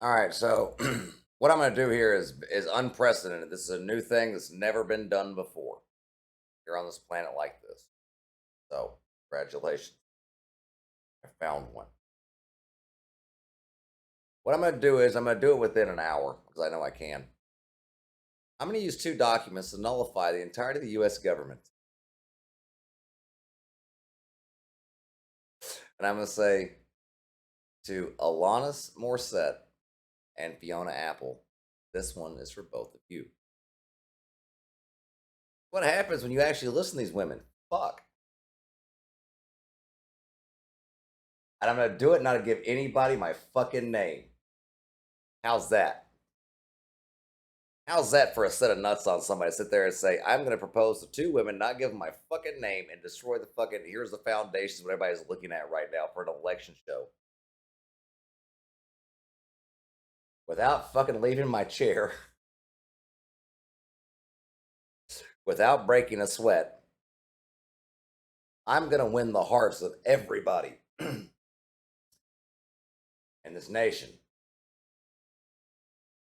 All right, so what I'm going to do here is unprecedented. This is a new thing that's never been done before here on this planet like this. So, congratulations. I found one. What I'm going to do is I'm going to do it within an hour because I know I can. I'm going to use two documents to nullify the entirety of the US government. And I'm going to say to Alanis Morissette and Fiona Apple, this one is for both of you. What happens when you actually listen to these women? Fuck. And I'm gonna do it not to give anybody my fucking name. How's that? How's that for a set of nuts on somebody to sit there and say, I'm gonna propose to two women, not give them my fucking name, and destroy the fucking here's the foundations what everybody's looking at right now for an election show. Without fucking leaving my chair, without breaking a sweat, I'm gonna win the hearts of everybody in this nation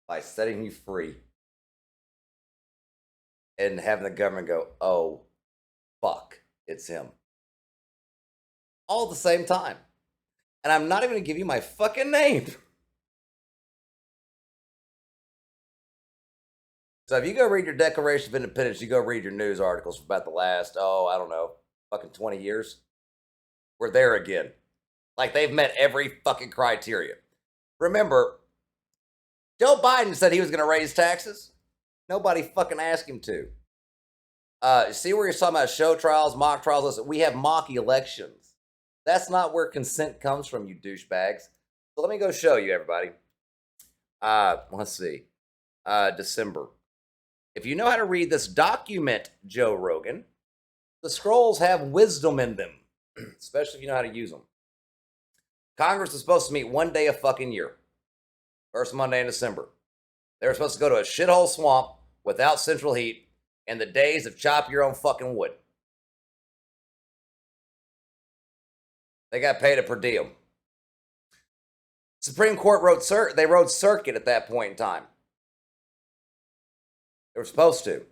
by setting you free and having the government go, oh, fuck, it's him. All at the same time. And I'm not even gonna give you my fucking name. So if you go read your Declaration of Independence, you go read your news articles for about the last, I don't know, fucking 20 years, we're there again. Like they've met every fucking criteria. Remember, Joe Biden said he was going to raise taxes. Nobody fucking asked him to. See where you're talking about show trials, mock trials? Listen, we have mock elections. That's not where consent comes from, you douchebags. So let me go show you, everybody. Let's see. December. If you know how to read this document, Joe Rogan, the scrolls have wisdom in them, especially if you know how to use them. Congress is supposed to meet one day a fucking year, first Monday in December. They were supposed to go to a shithole swamp without central heat in the days of chop your own fucking wood. They got paid a per diem. Supreme Court they rode circuit at that point in time. They were supposed to.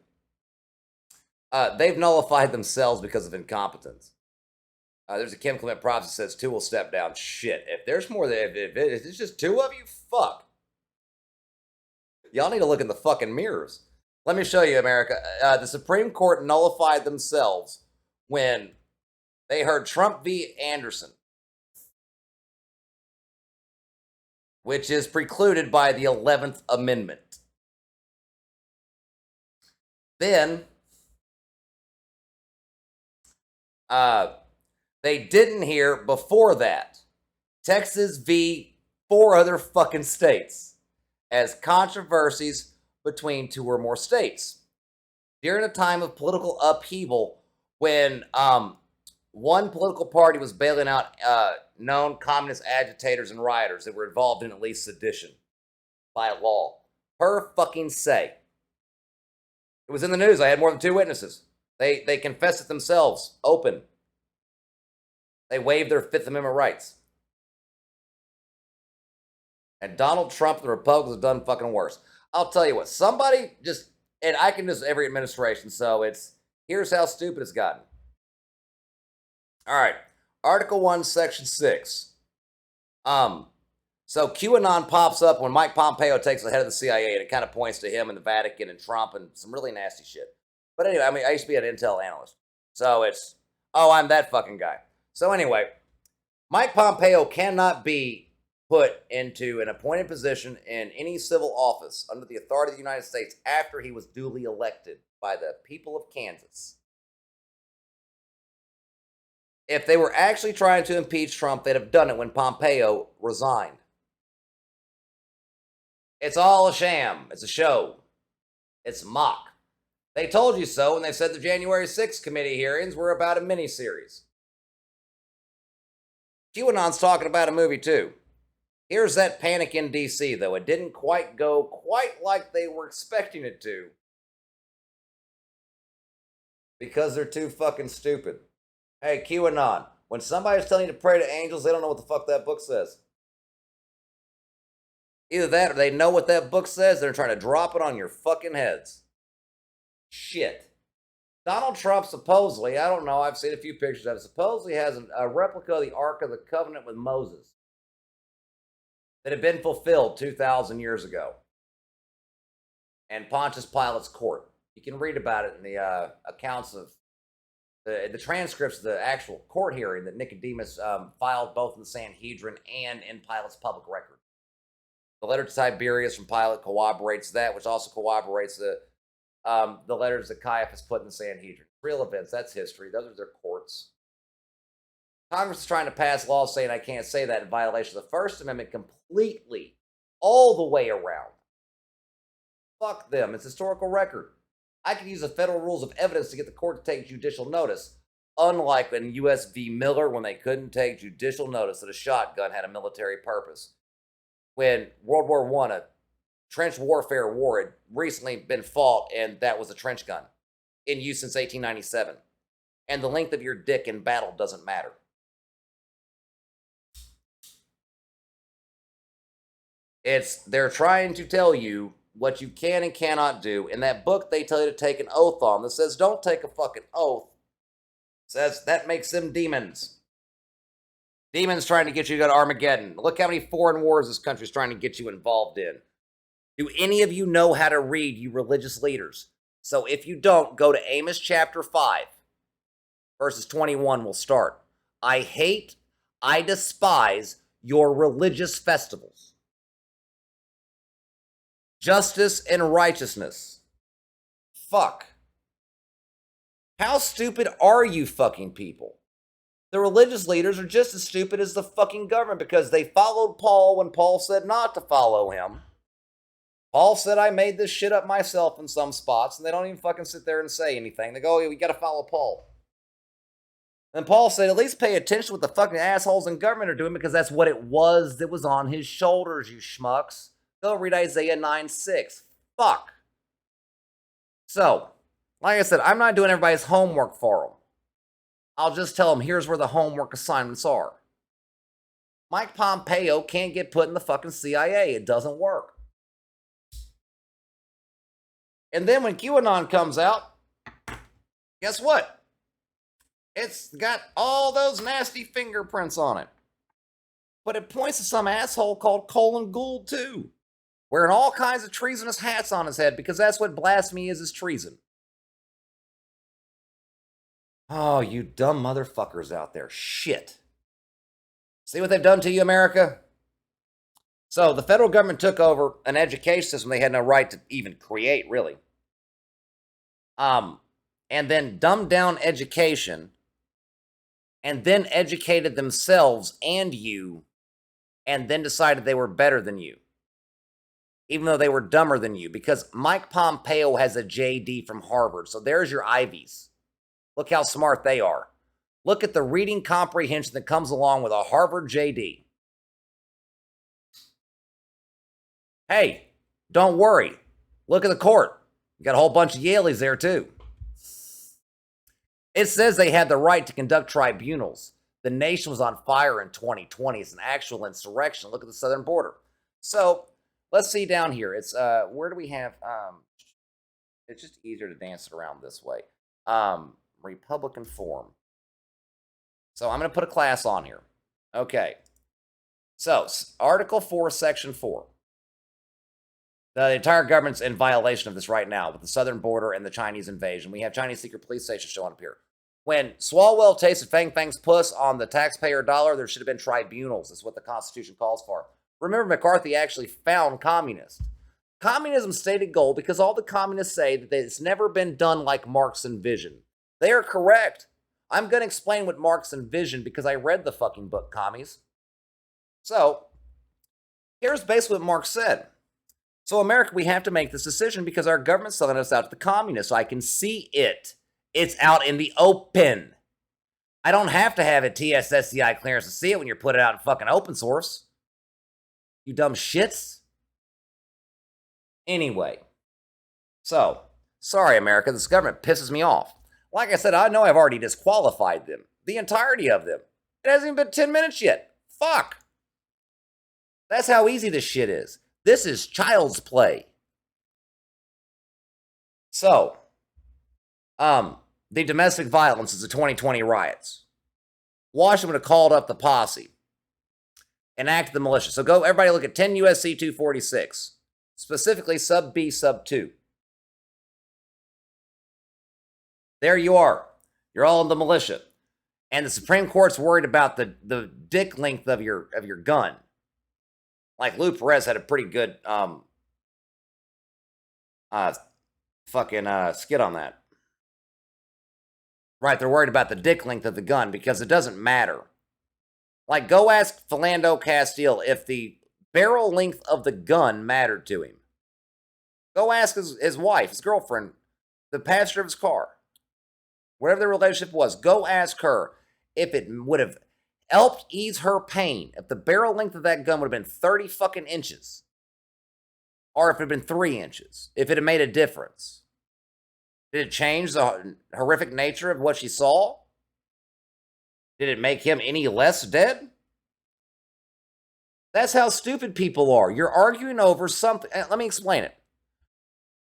They've nullified themselves because of incompetence. There's a Kim Clement prophecy that says two will step down. Shit. If there's more than if it's just two of you, fuck. Y'all need to look in the fucking mirrors. Let me show you, America. The Supreme Court nullified themselves when they heard Trump v. Anderson, which is precluded by the 11th Amendment. Then they didn't hear before that Texas v. 4 other fucking states as controversies between two or more states. During a time of political upheaval, when one political party was bailing out known communist agitators and rioters that were involved in at least sedition by law, per fucking se. It was in the news. I had more than two witnesses. They confessed it themselves, open. They waived their Fifth Amendment rights. And Donald Trump, the Republicans, have done fucking worse. I'll tell you what, somebody just, and I can just every administration, so here's how stupid it's gotten. All right, Article 1, Section 6. So QAnon pops up when Mike Pompeo takes the head of the CIA, and it kind of points to him and the Vatican and Trump and some really nasty shit. But anyway, I used to be an intel analyst. So I'm that fucking guy. So anyway, Mike Pompeo cannot be put into an appointed position in any civil office under the authority of the United States after he was duly elected by the people of Kansas. If they were actually trying to impeach Trump, they'd have done it when Pompeo resigned. It's all a sham. It's a show. It's mock. They told you so when they said the January 6th committee hearings were about a miniseries. QAnon's talking about a movie too. Here's that panic in DC, though. It didn't quite go quite like they were expecting it to. Because they're too fucking stupid. Hey, QAnon, when somebody's telling you to pray to angels, they don't know what the fuck that book says. Either that or they know what that book says, they're trying to drop it on your fucking heads. Shit. Donald Trump supposedly, I don't know, I've seen a few pictures of it, supposedly has a replica of the Ark of the Covenant with Moses that had been fulfilled 2,000 years ago. And Pontius Pilate's court. You can read about it in the accounts of the transcripts of the actual court hearing that Nicodemus filed both in the Sanhedrin and in Pilate's public record. The letter to Tiberius from Pilate corroborates that, which also corroborates the letters that Caiaphas put in the Sanhedrin. Real events, that's history. Those are their courts. Congress is trying to pass laws saying I can't say that in violation of the First Amendment completely, all the way around. Fuck them. It's historical record. I can use the federal rules of evidence to get the court to take judicial notice, unlike in U.S. v. Miller when they couldn't take judicial notice that a shotgun had a military purpose. When World War I, a trench warfare war had recently been fought, and that was a trench gun in use since 1897. And the length of your dick in battle doesn't matter. They're trying to tell you what you can and cannot do. In that book, they tell you to take an oath on that says, don't take a fucking oath. It says that makes them demons. Demons trying to get you to go to Armageddon. Look how many foreign wars this country's trying to get you involved in. Do any of you know how to read, you religious leaders? So if you don't, go to Amos chapter 5, verses 21 will start. I despise your religious festivals. Justice and righteousness. Fuck. How stupid are you fucking people? The religious leaders are just as stupid as the fucking government because they followed Paul when Paul said not to follow him. Paul said I made this shit up myself in some spots, and they don't even fucking sit there and say anything. They go, oh, we gotta follow Paul. And Paul said, at least pay attention to what the fucking assholes in government are doing because that's what it was that was on his shoulders, you schmucks. Go read Isaiah 9:6. Fuck. So, like I said, I'm not doing everybody's homework for them. I'll just tell them, here's where the homework assignments are. Mike Pompeo can't get put in the fucking CIA. It doesn't work. And then when QAnon comes out, guess what? It's got all those nasty fingerprints on it. But it points to some asshole called Colin Gould, too. Wearing all kinds of treasonous hats on his head because that's what blasphemy is treason. Oh, you dumb motherfuckers out there. Shit. See what they've done to you, America? So the federal government took over an education system they had no right to even create, really. And then dumbed down education and then educated themselves and you and then decided they were better than you. Even though they were dumber than you. Because Mike Pompeo has a JD from Harvard. So there's your Ivies. Look how smart they are. Look at the reading comprehension that comes along with a Harvard JD. Hey, don't worry. Look at the court. You got a whole bunch of Yaleys there too. It says they had the right to conduct tribunals. The nation was on fire in 2020. It's an actual insurrection. Look at the southern border. So let's see down here. It's where do we have? It's just easier to dance it around this way. Republican form. So I'm going to put a class on here. Okay. So Article 4, Section 4. The entire government's in violation of this right now with the southern border and the Chinese invasion. We have Chinese secret police stations showing up here. When Swalwell tasted Fang Fang's puss on the taxpayer dollar, there should have been tribunals. That's what the Constitution calls for. Remember, McCarthy actually found communists. Communism's stated goal, because all the communists say that it's never been done like Marx envisioned. They are correct. I'm going to explain what Marx envisioned because I read the fucking book, commies. So, here's basically what Marx said. So, America, we have to make this decision because our government's selling us out to the communists. So I can see it. It's out in the open. I don't have to have a TSSCI clearance to see it when you're putting it out in fucking open source. You dumb shits. Anyway. So, sorry, America. This government pisses me off. Like I said, I know I've already disqualified them. The entirety of them. It hasn't even been 10 minutes yet. Fuck. That's how easy this shit is. This is child's play. So, the domestic violence is the 2020 riots. Washington would have called up the posse, enacted the militia. So go, everybody look at 10 U.S.C. 246, specifically sub B, sub 2. There you are. You're all in the militia. And the Supreme Court's worried about the dick length of your gun. Like Lou Perez had a pretty good skit on that. Right, they're worried about the dick length of the gun because it doesn't matter. Like, go ask Philando Castile if the barrel length of the gun mattered to him. Go ask his wife, his girlfriend, the passenger of his car. Whatever their relationship was, go ask her if it would have helped ease her pain if the barrel length of that gun would have been 30 fucking inches. Or if it had been 3 inches. If it had made a difference. Did it change the horrific nature of what she saw? Did it make him any less dead? That's how stupid people are. You're arguing over something. Let me explain it.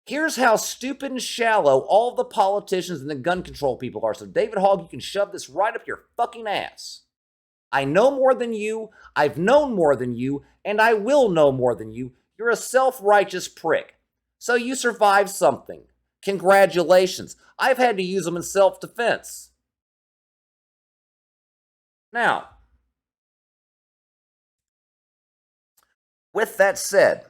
Here's how stupid and shallow all the politicians and the gun control people are. So, David Hogg, you can shove this right up your fucking ass. I know more than you, I've known more than you, and I will know more than you. You're a self-righteous prick. So you survived something. Congratulations. I've had to use them in self-defense. Now, with that said,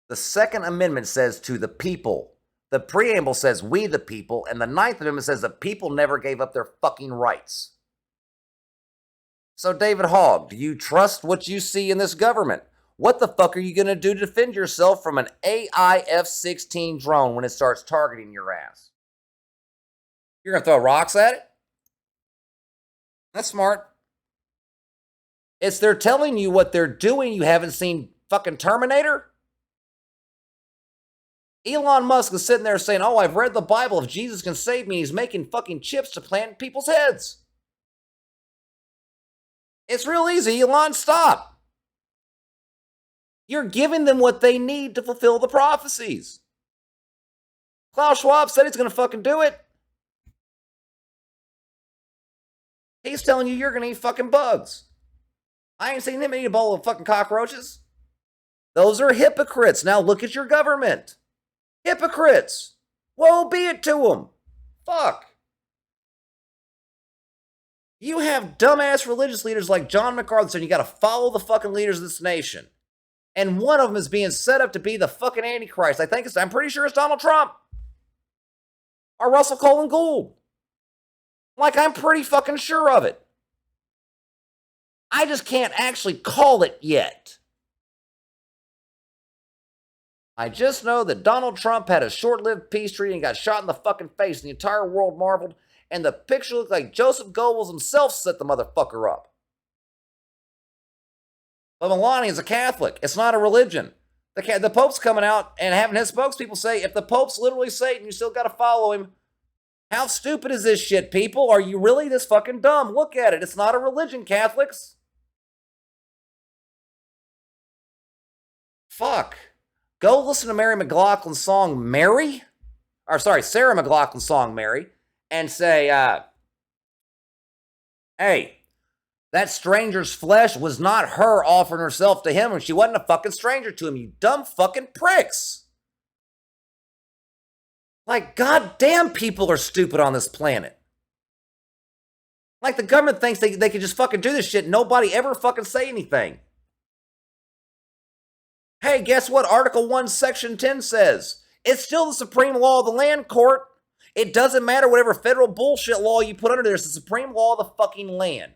the Second Amendment says to the people. The preamble says we the people, and the Ninth Amendment says the people never gave up their fucking rights. So, David Hogg, do you trust what you see in this government? What the fuck are you going to do to defend yourself from an AI F-16 drone when it starts targeting your ass? You're going to throw rocks at it? That's smart. It's they're telling you what they're doing. You haven't seen fucking Terminator? Elon Musk is sitting there saying, oh, I've read the Bible. If Jesus can save me, he's making fucking chips to plant in people's heads. It's real easy, Elon, stop. You're giving them what they need to fulfill the prophecies. Klaus Schwab said he's going to fucking do it. He's telling you you're going to eat fucking bugs. I ain't seen him eat a bowl of fucking cockroaches. Those are hypocrites. Now look at your government. Hypocrites. Woe be it to them. Fuck. You have dumbass religious leaders like John MacArthur saying you got to follow the fucking leaders of this nation. And one of them is being set up to be the fucking Antichrist. I'm pretty sure it's Donald Trump. Or Russell Colin Gould. Like, I'm pretty fucking sure of it. I just can't actually call it yet. I just know that Donald Trump had a short-lived peace treaty and got shot in the fucking face, and the entire world marveled, and the picture looked like Joseph Goebbels himself set the motherfucker up. But Melania is a Catholic. It's not a religion. The Pope's coming out and having his spokespeople say, if the Pope's literally Satan, you still got to follow him. How stupid is this shit, people? Are you really this fucking dumb? Look at it. It's not a religion, Catholics. Fuck. Go listen to Mary McLaughlin's song, Mary? Or, sorry, Sarah McLaughlin's song, Mary. And say, hey, that stranger's flesh was not her offering herself to him, and she wasn't a fucking stranger to him, you dumb fucking pricks. Like, goddamn, people are stupid on this planet. Like, the government thinks they can just fucking do this shit, nobody ever fucking say anything. Hey, guess what Article 1, Section 10 says? It's still the supreme law of the land court. It doesn't matter whatever federal bullshit law you put under there. It's the supreme law of the fucking land.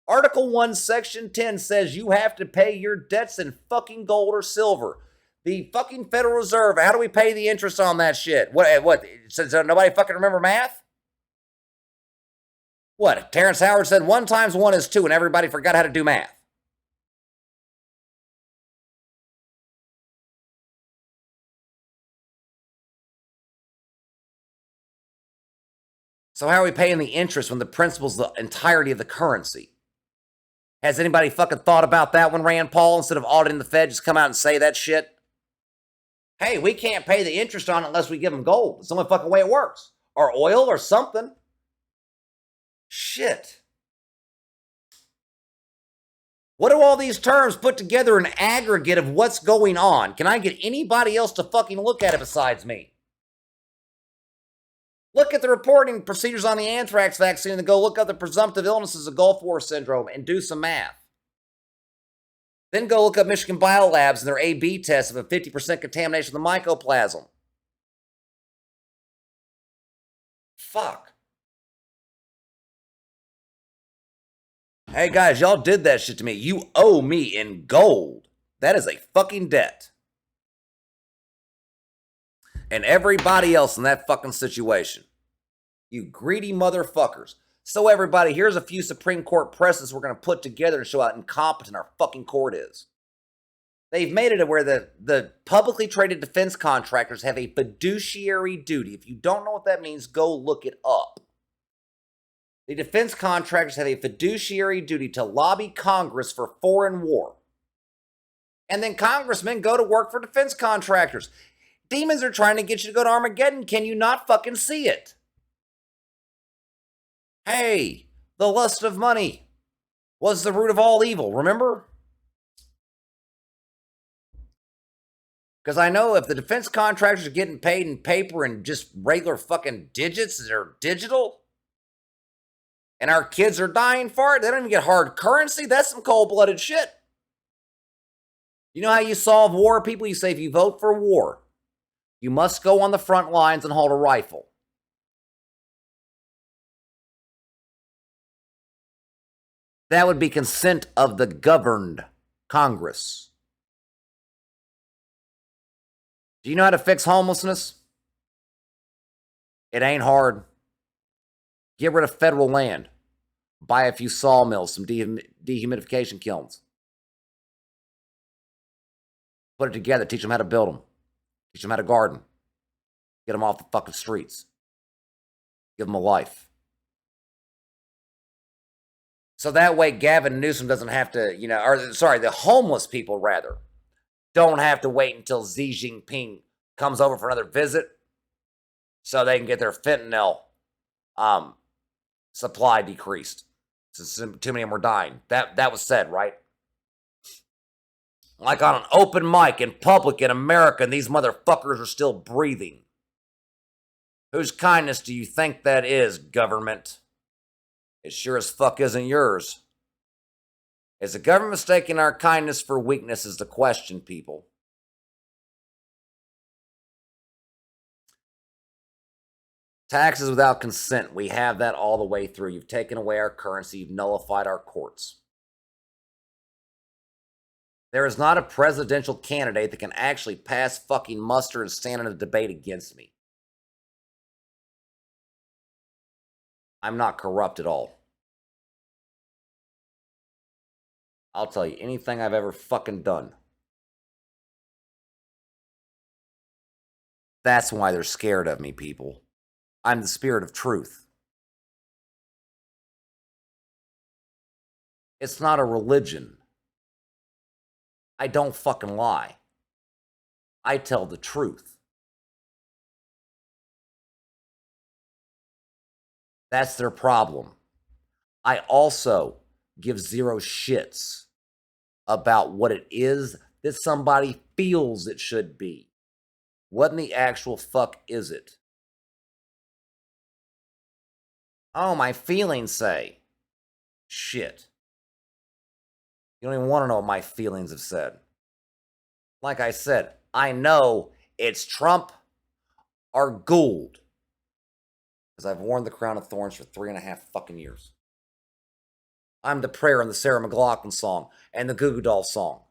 Article 1, Section 10 says you have to pay your debts in fucking gold or silver. The fucking Federal Reserve, how do we pay the interest on that shit? What? Does nobody fucking remember math? What? Terrence Howard said 1 times 1 is 2 and everybody forgot how to do math. So how are we paying the interest when the principal's the entirety of the currency? Has anybody fucking thought about that when Rand Paul, instead of auditing the Fed, just come out and say that shit? Hey, we can't pay the interest on it unless we give them gold. It's the only fucking way it works. Or oil or something. Shit. What do all these terms put together an aggregate of what's going on? Can I get anybody else to fucking look at it besides me? Look at the reporting procedures on the anthrax vaccine and go look up the presumptive illnesses of Gulf War syndrome and do some math. Then go look up Michigan Biolabs and their A/B test of a 50% contamination of the mycoplasma. Fuck. Hey guys, y'all did that shit to me. You owe me in gold. That is a fucking debt. And everybody else in that fucking situation. You greedy motherfuckers. So everybody, here's a few Supreme Court precedents we're going to put together to show how incompetent our fucking court is. They've made it where the publicly traded defense contractors have a fiduciary duty. If you don't know what that means, go look it up. The defense contractors have a fiduciary duty to lobby Congress for foreign war. And then congressmen go to work for defense contractors. Demons are trying to get you to go to Armageddon. Can you not fucking see it? Hey, the lust of money was the root of all evil, remember? Because I know if the defense contractors are getting paid in paper and just regular fucking digits that are digital, and our kids are dying for it, they don't even get hard currency, that's some cold-blooded shit. You know how you solve war, people? You say if you vote for war, you must go on the front lines and hold a rifle. That would be consent of the governed Congress. Do you know how to fix homelessness? It ain't hard. Get rid of federal land. Buy a few sawmills, some dehumidification kilns. Put it together. Teach them how to build them. Teach them how to garden. Get them off the fucking streets. Give them a life. So that way Gavin Newsom doesn't have to, the homeless people, rather, don't have to wait until Xi Jinping comes over for another visit so they can get their fentanyl supply decreased. Since too many of them were dying. That was said, right? Like on an open mic in public in America, and these motherfuckers are still breathing. Whose kindness do you think that is, government? It sure as fuck isn't yours. Is the government mistaking our kindness for weakness is the question, people. Taxes without consent. We have that all the way through. You've taken away our currency. You've nullified our courts. There is not a presidential candidate that can actually pass fucking muster and stand in a debate against me. I'm not corrupt at all. I'll tell you anything I've ever fucking done. That's why they're scared of me, people. I'm the spirit of truth. It's not a religion. I don't fucking lie. I tell the truth. That's their problem. I also give zero shits about what it is that somebody feels it should be. What in the actual fuck is it? Oh, my feelings say. Shit. You don't even want to know what my feelings have said. Like I said, I know it's Trump or Gould. Because I've worn the crown of thorns for 3.5 fucking years. I'm the prayer in the Sarah McLachlan song and the Goo Goo Dolls song.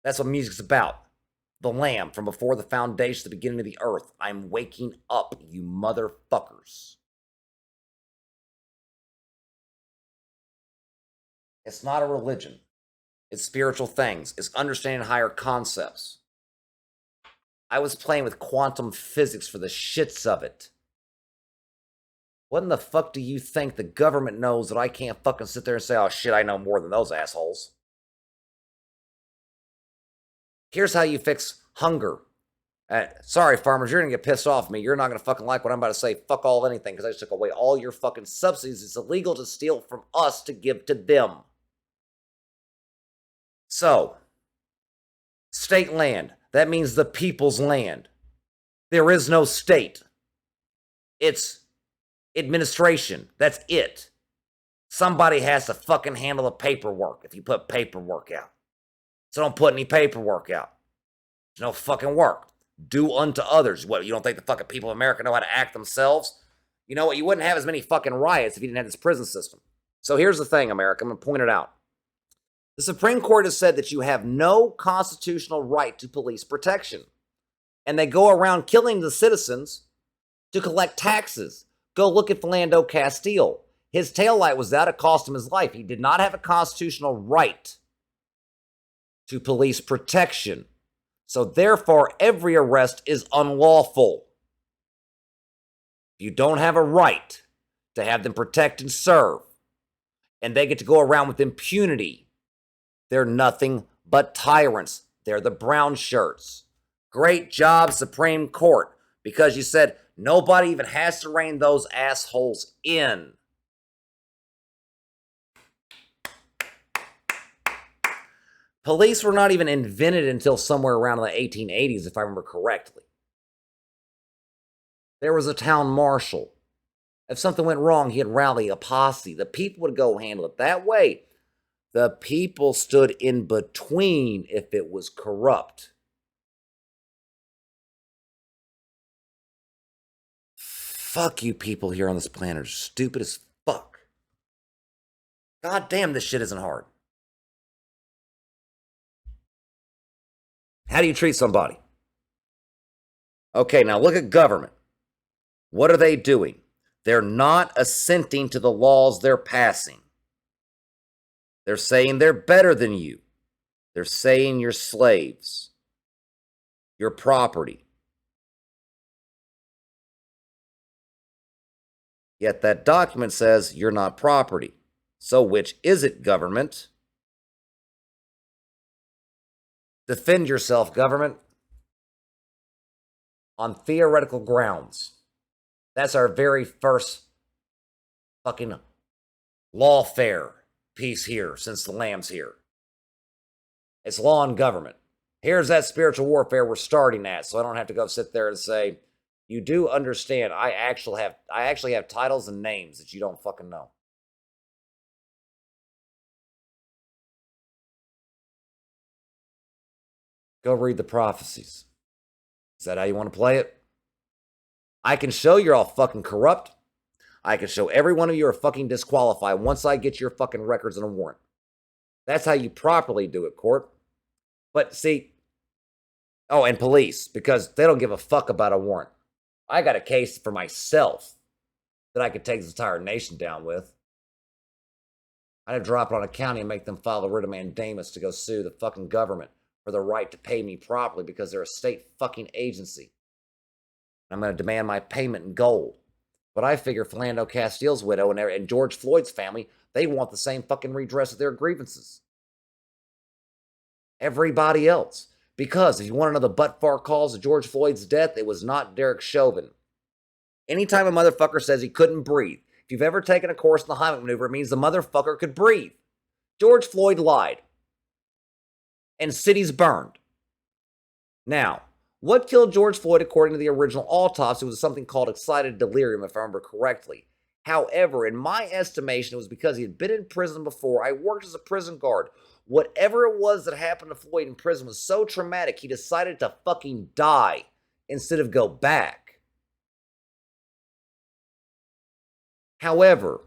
That's what music's about. The Lamb from before the foundation, the beginning of the earth. I'm waking up, you motherfuckers. It's not a religion. It's spiritual things. It's understanding higher concepts. I was playing with quantum physics for the shits of it. What in the fuck do you think the government knows that I can't fucking sit there and say, oh shit, I know more than those assholes? Here's how you fix hunger. Sorry, farmers, you're gonna get pissed off at me. You're not gonna fucking like what I'm about to say. Fuck all anything, because I just took away all your fucking subsidies. It's illegal to steal from us to give to them. So, state land. That means the people's land. There is no state. It's administration. That's it. Somebody has to fucking handle the paperwork if you put paperwork out. So don't put any paperwork out. There's no fucking work. Do unto others. What, you don't think the fucking people of America know how to act themselves? You know what? You wouldn't have as many fucking riots if you didn't have this prison system. So here's the thing, America. I'm going to point it out. The Supreme Court has said that you have no constitutional right to police protection. And they go around killing the citizens to collect taxes. Go look at Philando Castile. His taillight was out. It cost him his life. He did not have a constitutional right to police protection. So therefore, every arrest is unlawful. You don't have a right to have them protect and serve, and they get to go around with impunity. They're nothing but tyrants. They're the brown shirts. Great job, Supreme Court, because you said nobody even has to rein those assholes in. Police were not even invented until somewhere around the 1880s, if I remember correctly. There was a town marshal. If something went wrong, he'd rally a posse. The people would go handle it that way. The people stood in between if it was corrupt. Fuck you people here on this planet are stupid as fuck. God damn, this shit isn't hard. How do you treat somebody? Okay, now look at government. What are they doing? They're not assenting to the laws they're passing. They're saying they're better than you. They're saying you're slaves. You're property. Yet that document says you're not property. So which is it, government? Defend yourself, government, on theoretical grounds. That's our very first fucking lawfare piece here since the Lamb's here. It's law and government. Here's that spiritual warfare we're starting at, so I don't have to go sit there and say, you do understand I actually have titles and names that you don't fucking know. Go read the prophecies. Is that how you want to play it? I can show you're all fucking corrupt. I can show every one of you are fucking disqualified once I get your fucking records and a warrant. That's how you properly do it, court. But see, oh, and police, because they don't give a fuck about a warrant. I got a case for myself that I could take this entire nation down with. I'd drop it on a county and make them file a writ of mandamus to go sue the fucking government for the right to pay me properly because they're a state fucking agency. I'm going to demand my payment in gold. But I figure Philando Castile's widow and George Floyd's family, they want the same fucking redress of their grievances. Everybody else. Because if you want to know the but-for cause of George Floyd's death, it was not Derek Chauvin. Anytime a motherfucker says he couldn't breathe, if you've ever taken a course in the Heimlich maneuver, it means the motherfucker could breathe. George Floyd lied. And cities burned. Now, what killed George Floyd, according to the original autopsy, was something called excited delirium, if I remember correctly. However, in my estimation, it was because he had been in prison before. I worked as a prison guard. Whatever it was that happened to Floyd in prison was so traumatic, he decided to fucking die instead of go back. However,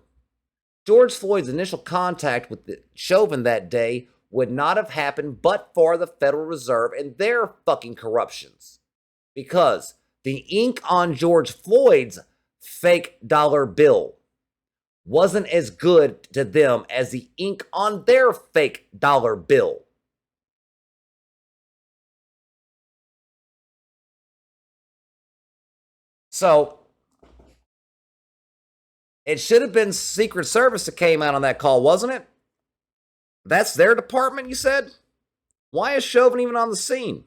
George Floyd's initial contact with Chauvin that day would not have happened but for the Federal Reserve and their fucking corruptions. Because the ink on George Floyd's fake dollar bill wasn't as good to them as the ink on their fake dollar bill. So, It should have been Secret Service that came out on that call, wasn't it? That's their department, you said? Why is Chauvin even on the scene?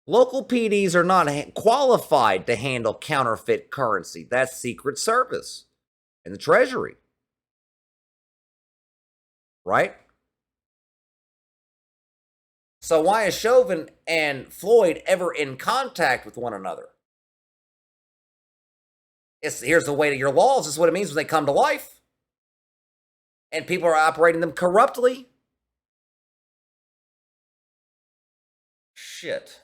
Local PDs are not qualified to handle counterfeit currency. That's Secret Service and the Treasury. Right? So why is Chauvin and Floyd ever in contact with one another? Here's the way to your laws. This is what it means when they come to life. And people are operating them corruptly. Shit.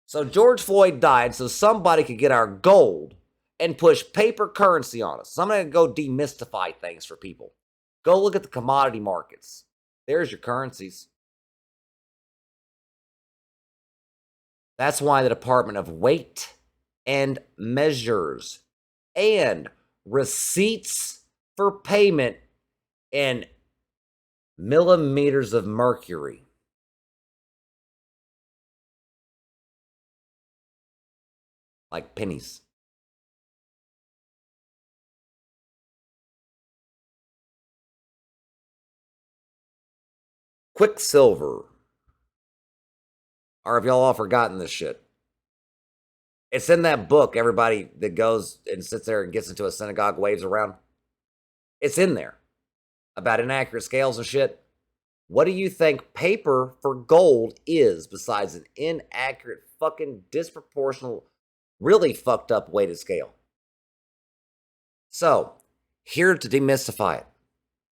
So George Floyd died so somebody could get our gold and push paper currency on us. So I'm going to go demystify things for people. Go look at the commodity markets. There's your currencies. That's why the Department of Weight and Measures and receipts for payment in millimeters of mercury. Like pennies. Quicksilver. Or have y'all all forgotten this shit? It's in that book, everybody that goes and sits there and gets into a synagogue, waves around. It's in there. About inaccurate scales and shit. What do you think paper for gold is besides an inaccurate, fucking disproportional, really fucked up weighted scale? So, here to demystify it.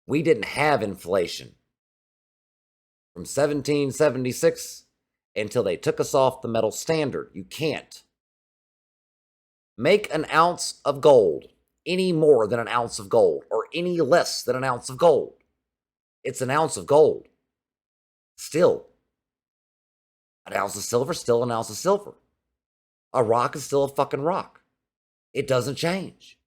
We didn't have inflation from 1776 until they took us off the metal standard. You can't make an ounce of gold any more than an ounce of gold or any less than an ounce of gold. It's an ounce of gold. Still, an ounce of silver, still an ounce of silver. A rock is still a fucking rock. It doesn't change.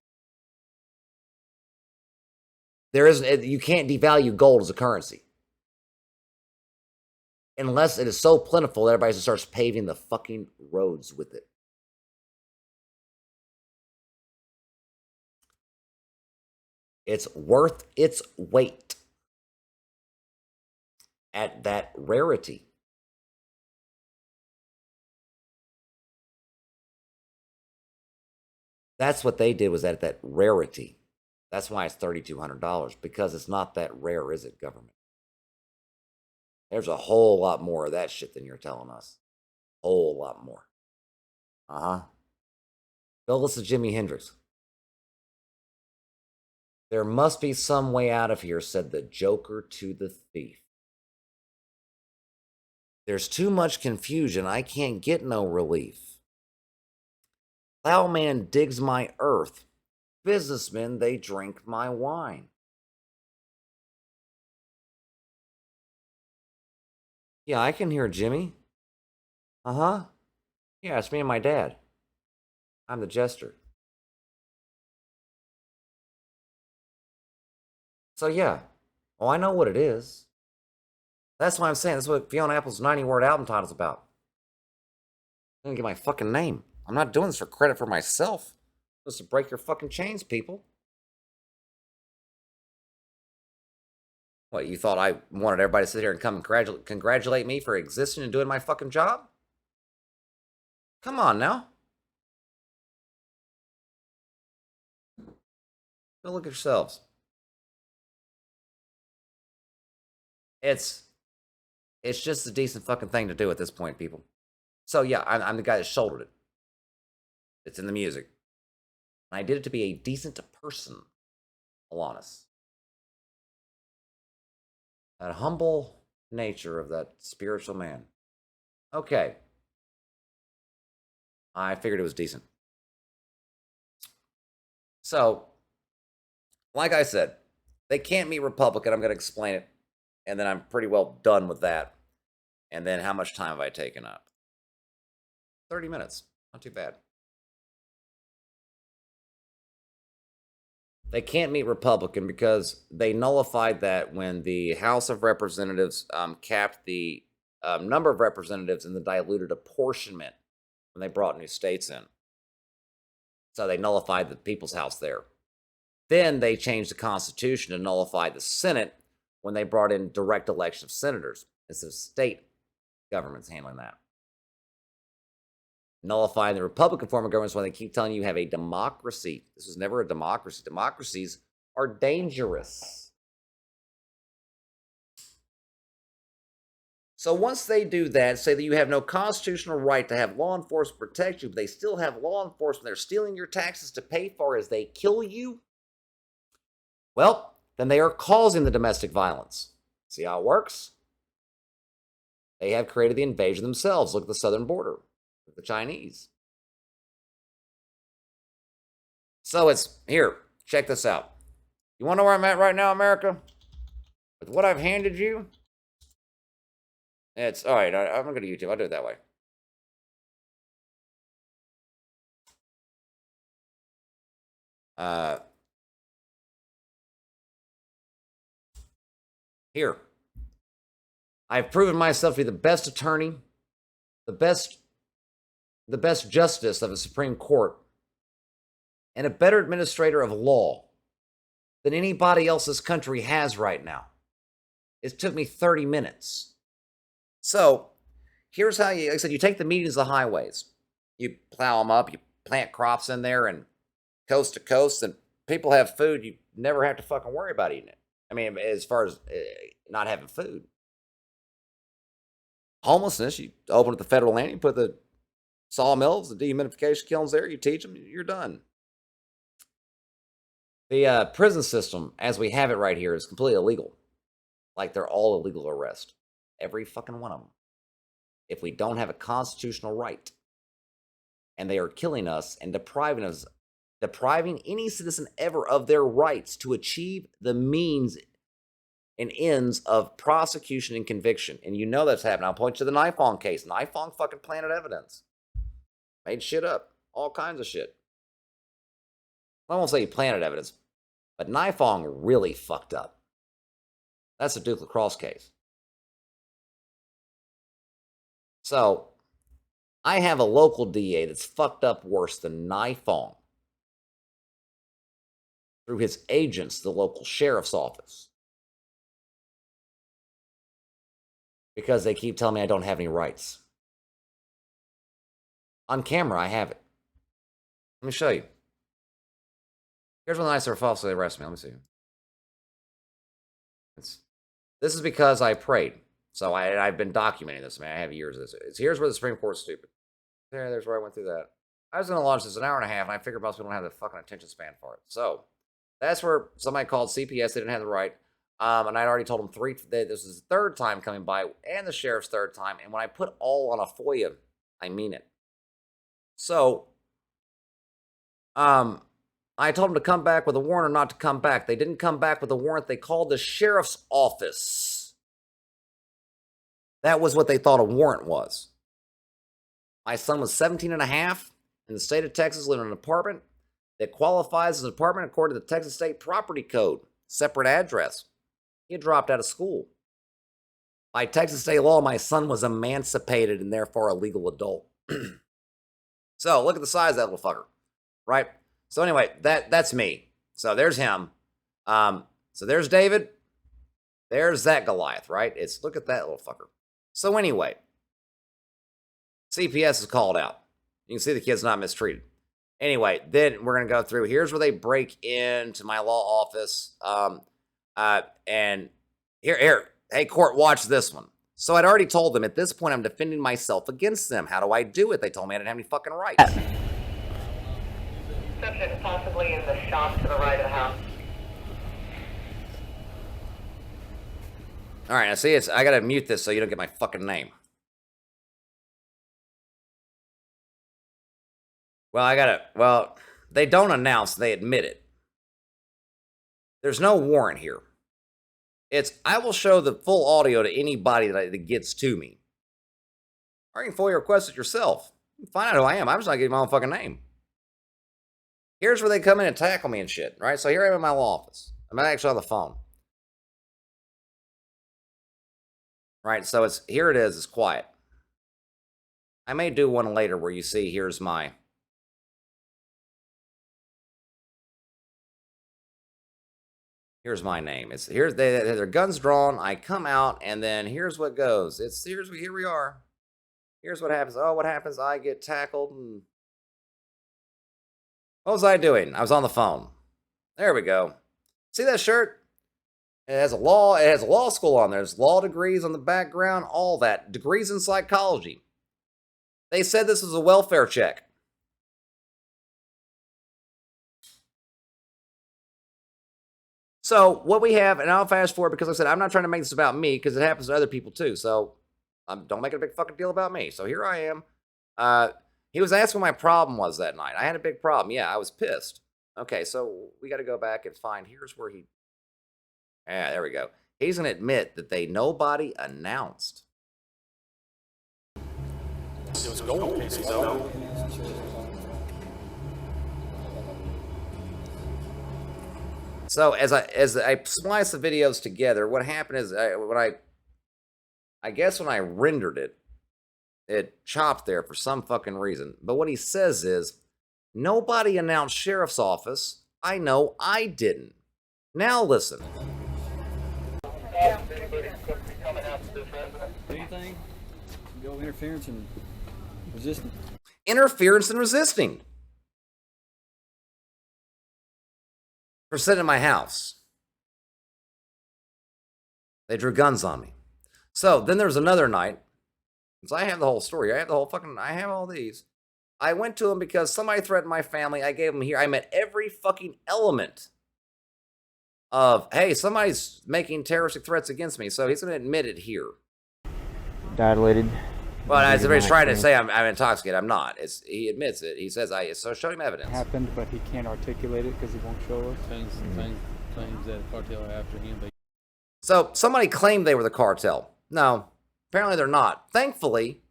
You can't devalue gold as a currency. Unless it is so plentiful that everybody just starts paving the fucking roads with it. It's worth its weight at that rarity. That's what they did, was at that rarity. That's why it's $3,200, because it's not that rare, is it, government? There's a whole lot more of that shit than you're telling us. Whole lot more. Go listen to Jimi Hendrix. There must be some way out of here, said the Joker to the thief. There's too much confusion. I can't get no relief. Plowman digs my earth. Businessmen, they drink my wine. Yeah, I can hear Jimmy. Yeah, it's me and my dad. I'm the jester. So yeah. Oh, I know what it is. That's why I'm saying that's what Fiona Apple's 90-word album title's about. I'm gonna get my fucking name. I'm not doing this for credit for myself. Just to break your fucking chains, people. What, you thought I wanted everybody to sit here and come and congratulate me for existing and doing my fucking job? Come on now. Go look at yourselves. It's just a decent fucking thing to do at this point, people. So yeah, I'm the guy that shouldered it. It's in the music. And I did it to be a decent person, Alanis. That humble nature of that spiritual man. Okay. I figured it was decent. So, like I said, they can't meet Republican. I'm going to explain it. And then I'm pretty well done with that. And then how much time have I taken up? 30 minutes. Not too bad. They can't meet Republican because they nullified that when the House of Representatives capped the number of representatives and the diluted apportionment when they brought new states in. So they nullified the People's House there. Then they changed the Constitution to nullify the Senate when they brought in direct election of senators instead of state governments handling that. Nullifying the Republican form of government is why they keep telling you have a democracy. This was never a democracy. Democracies are dangerous. So once they do that, say that you have no constitutional right to have law enforcement protect you, but they still have law enforcement. They're stealing your taxes to pay for as they kill you. Well, then they are causing the domestic violence. See how it works? They have created the invasion themselves. Look at the southern border with the Chinese. So it's here. Check this out. You want to know where I'm at right now, America? With what I've handed you? It's all right. I'm going to go to YouTube. I'll do it that way. Here. I've proven myself to be the best attorney, the best justice of the Supreme Court, and a better administrator of law than anybody else this country has right now. It took me 30 minutes. So, here's how you, like I said, you take the medians of the highways. You plow them up, you plant crops in there, and coast to coast, and people have food. You never have to fucking worry about eating it. I mean, as far as not having food. Homelessness, you open up the federal land, you put the sawmills, the dehumidification kilns there, you teach them, you're done. The prison system, as we have it right here, is completely illegal. Like they're all illegal arrest. Every fucking one of them. If we don't have a constitutional right, and they are killing us and depriving any citizen ever of their rights to achieve the means and ends of prosecution and conviction. And you know that's happening. I'll point you to the Nifong case. Nifong fucking planted evidence. Made shit up. All kinds of shit. I won't say he planted evidence, but Nifong really fucked up. That's the Duke Lacrosse case. So, I have a local DA that's fucked up worse than Nifong through his agents, the local sheriff's office. Because they keep telling me I don't have any rights. On camera, I have it. Let me show you. Here's one of the nights they were falsely arrested me. Let me see. This is because I prayed. So I've been documenting this. I mean, I have years of this. Here's where the Supreme Court's stupid. There's where I went through that. I was going to launch this an hour and a half, and I figured most people don't have the fucking attention span for it. So that's where somebody called CPS. They didn't have the right. And I'd already told them this is the third time coming by, and the sheriff's third time. And when I put all on a FOIA, I mean it. So, I told them to come back with a warrant or not to come back. They didn't come back with a warrant. They called the sheriff's office. That was what they thought a warrant was. My son was 17 and a half in the state of Texas, living in an apartment that qualifies as an apartment according to the Texas State Property Code. Separate address. He had dropped out of school. By Texas state law, my son was emancipated and therefore a legal adult. So look at the size of that little fucker, right? So anyway, that's me. So there's him. So there's David. There's that Goliath, right? Look at that little fucker. So anyway, CPS is called out. You can see the kid's not mistreated. Anyway, then we're going to go through. Here's where they break into my law office. And here, hey, court, watch this one. So I'd already told them at this point I'm defending myself against them. How do I do it? They told me I didn't have any fucking rights. Subject possibly in the shop to the right of the house. All right, now see, I gotta mute this so you don't get my fucking name. Well, they don't announce, they admit it. There's no warrant here. I will show the full audio to anybody that gets to me. Or you can FOIA request it yourself. Find out who I am. I'm just not giving my own fucking name. Here's where they come in and tackle me and shit, right? So here I am in my law office. I'm actually on the phone. Right, so here it is, it's quiet. I may do one later where you see here's my name. It's here they their guns drawn, I come out, and then here's what goes. Here we are. Here's what happens. Oh, what happens? I get tackled and what was I doing? I was on the phone. There we go. See that shirt? It has a law school on there. There's law degrees on the background, all that. Degrees in psychology. They said this was a welfare check. So what we have, and I'll fast forward because like I said I'm not trying to make this about me because it happens to other people too. So don't make it a big fucking deal about me. So here I am. He was asking what my problem was that night. I had a big problem. Yeah, I was pissed. Okay, so we got to go back and find. Here's where he. Yeah, there we go. He's gonna admit that nobody announced. It was gold pieces, though. So as I splice the videos together, what happened is I guess when I rendered it, it chopped there for some fucking reason. But what he says is, nobody announced sheriff's office. I know I didn't. Now listen. Anything? Go interference and resisting. Interference and resisting. For sitting in my house. They drew guns on me. So then there was another night. So I have the whole story. I have all these. I went to him because somebody threatened my family. I gave him here. I met every fucking element of, hey, somebody's making terroristic threats against me. So he's going to admit it here. Dilated. Well, as everybody's trying to say I'm intoxicated, I'm not. He admits it. He says so show him evidence. Happened, but he can't articulate it because he won't show us. Claims that cartel are after him. So somebody claimed they were the cartel. No, apparently they're not. Thankfully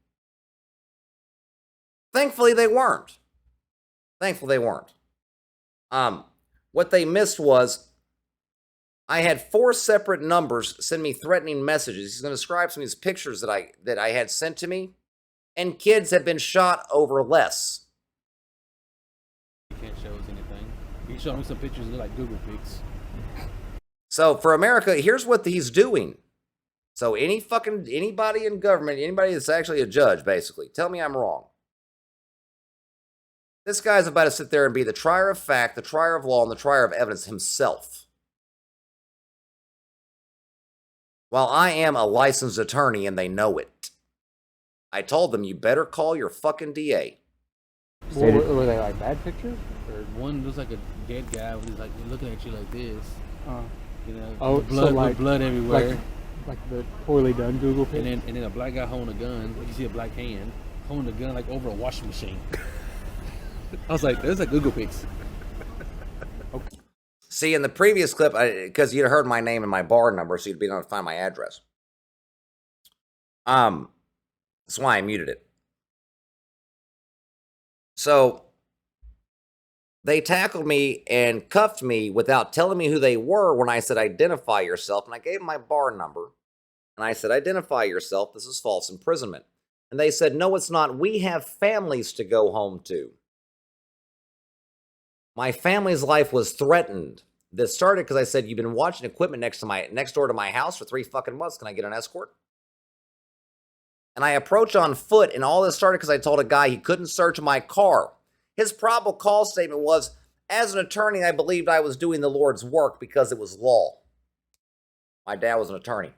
they weren't. What they missed was I had 4 separate numbers send me threatening messages. He's going to describe some of these pictures that I had sent to me, and kids have been shot over less. He can't show us anything. He showed me some pictures that look like Google pics. So for America, here's what he's doing. So anybody in government, anybody that's actually a judge, basically, tell me I'm wrong. This guy's about to sit there and be the trier of fact, the trier of law, and the trier of evidence himself. While I am a licensed attorney and they know it. I told them, you better call your fucking DA. Were they like bad pictures? Or one looks like a dead guy with like looking at you like this. You know, oh, blood everywhere. Like the poorly done Google pic. And then a black guy holding a gun. You see a black hand holding a gun like over a washing machine. I was like, there's like Google pics. Okay. See, in the previous clip, because you'd heard my name and my bar number, so you'd be able to find my address. That's why I muted it. So they tackled me and cuffed me without telling me who they were when I said, identify yourself. And I gave them my bar number. And I said, identify yourself. This is false imprisonment. And they said, no, it's not. We have families to go home to. My family's life was threatened. This started because I said, you've been watching equipment next door to my house for 3 fucking months. Can I get an escort? And I approached on foot, and all this started because I told a guy he couldn't search my car. His probable cause statement was, as an attorney, I believed I was doing the Lord's work because it was law. My dad was an attorney. He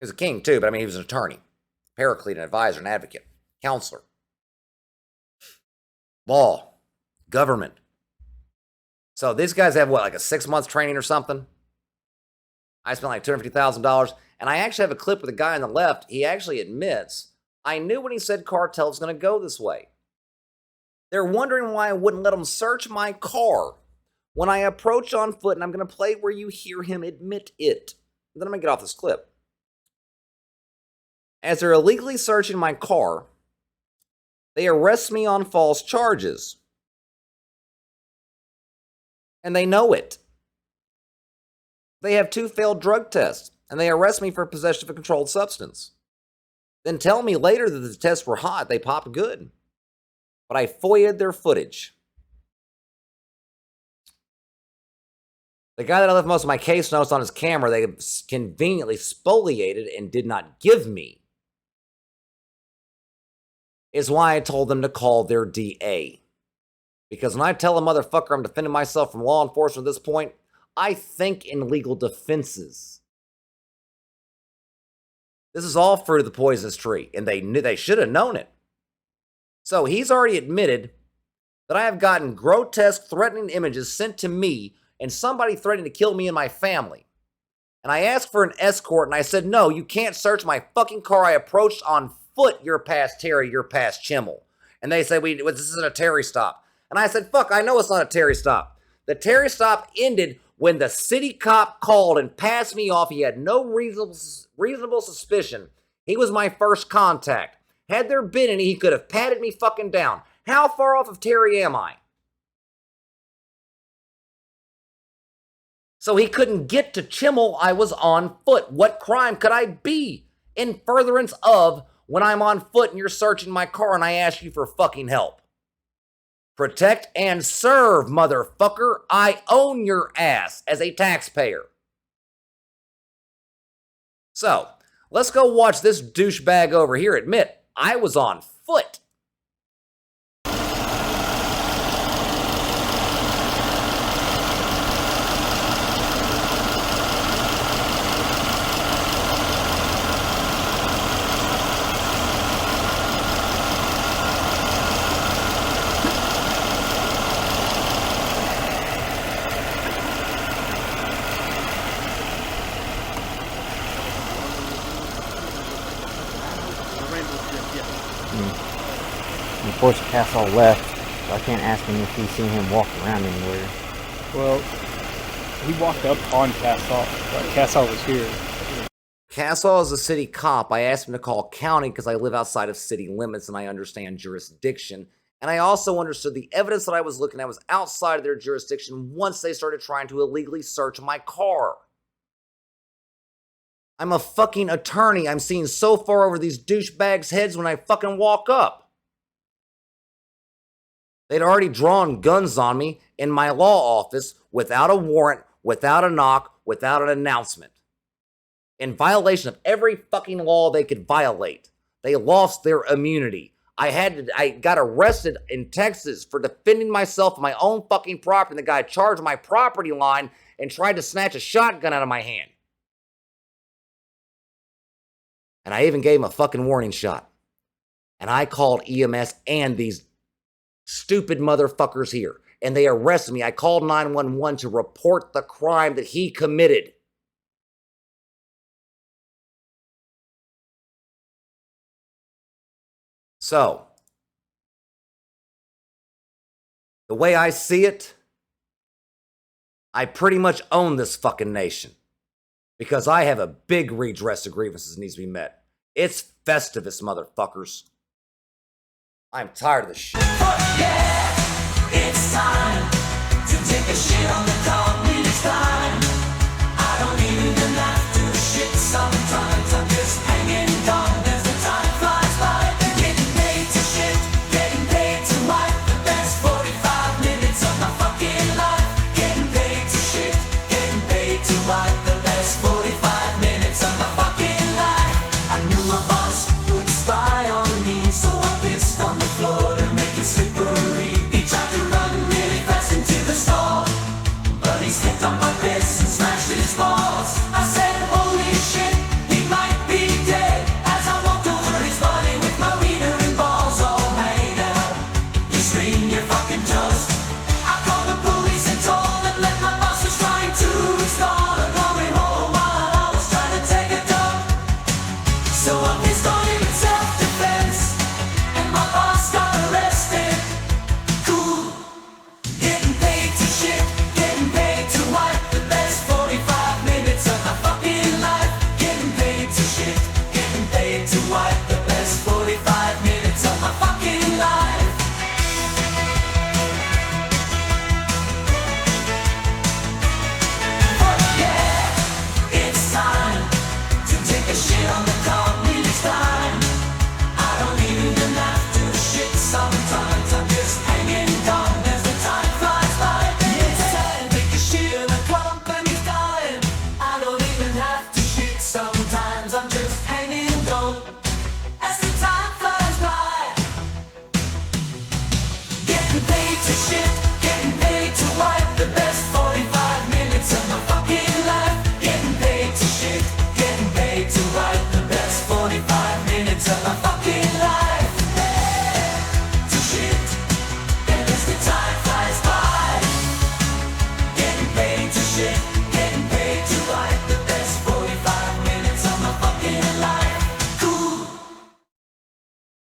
was a king too, but I mean, he was an attorney. Paraclete, an advisor, an advocate, counselor. Law. Government. So these guys have what, like a 6 months training or something? I spent like $250,000. And I actually have a clip with a guy on the left. He actually admits, I knew when he said cartel was going to go this way. They're wondering why I wouldn't let them search my car when I approached on foot, and I'm going to play where you hear him admit it. And then I'm going to get off this clip. As they're illegally searching my car, they arrest me on false charges. And they know it. They have 2 failed drug tests. and they arrest me for possession of a controlled substance. Then tell me later that the tests were hot, they popped good. But I FOIA'd their footage. The guy that I left most of my case notes on his camera, they conveniently spoliated and did not give me, is why I told them to call their DA. Because when I tell a motherfucker I'm defending myself from law enforcement at this point, I think in legal defenses. This is all fruit of the poisonous tree, and they should have known it. So he's already admitted that I have gotten grotesque, threatening images sent to me and somebody threatening to kill me and my family. And I asked for an escort, and I said, no, you can't search my fucking car. I approached on foot. You're past Terry, you're past Chimmel. And they said, this isn't a Terry stop. And I said, fuck, I know it's not a Terry stop. The Terry stop ended when the city cop called and passed me off. He had no reasonable suspicion. He was my first contact. Had there been any, he could have patted me fucking down. How far off of Terry am I? So he couldn't get to Chimmel. I was on foot. What crime could I be in furtherance of when I'm on foot and you're searching my car and I ask you for fucking help? Protect and serve, motherfucker. I own your ass as a taxpayer. So, let's go watch this douchebag over here admit I was on foot. Of course, Castle left, so I can't ask him if he's seen him walk around anywhere. Well, he walked up on Castle. Castle was here. Castle is a city cop. I asked him to call county because I live outside of city limits and I understand jurisdiction. And I also understood the evidence that I was looking at was outside of their jurisdiction once they started trying to illegally search my car. I'm a fucking attorney. I'm seeing so far over these douchebags' heads when I fucking walk up. They'd already drawn guns on me in my law office without a warrant, without a knock, without an announcement. In violation of every fucking law they could violate. They lost their immunity. I got arrested in Texas for defending myself on my own fucking property. The guy charged my property line and tried to snatch a shotgun out of my hand. And I even gave him a fucking warning shot. And I called EMS and these stupid motherfuckers here. And they arrested me. I called 911 to report the crime that he committed. So, the way I see it, I pretty much own this fucking nation. Because I have a big redress of grievances that needs to be met. It's Festivus, motherfuckers. I'm tired of this shit. Yeah, it's time.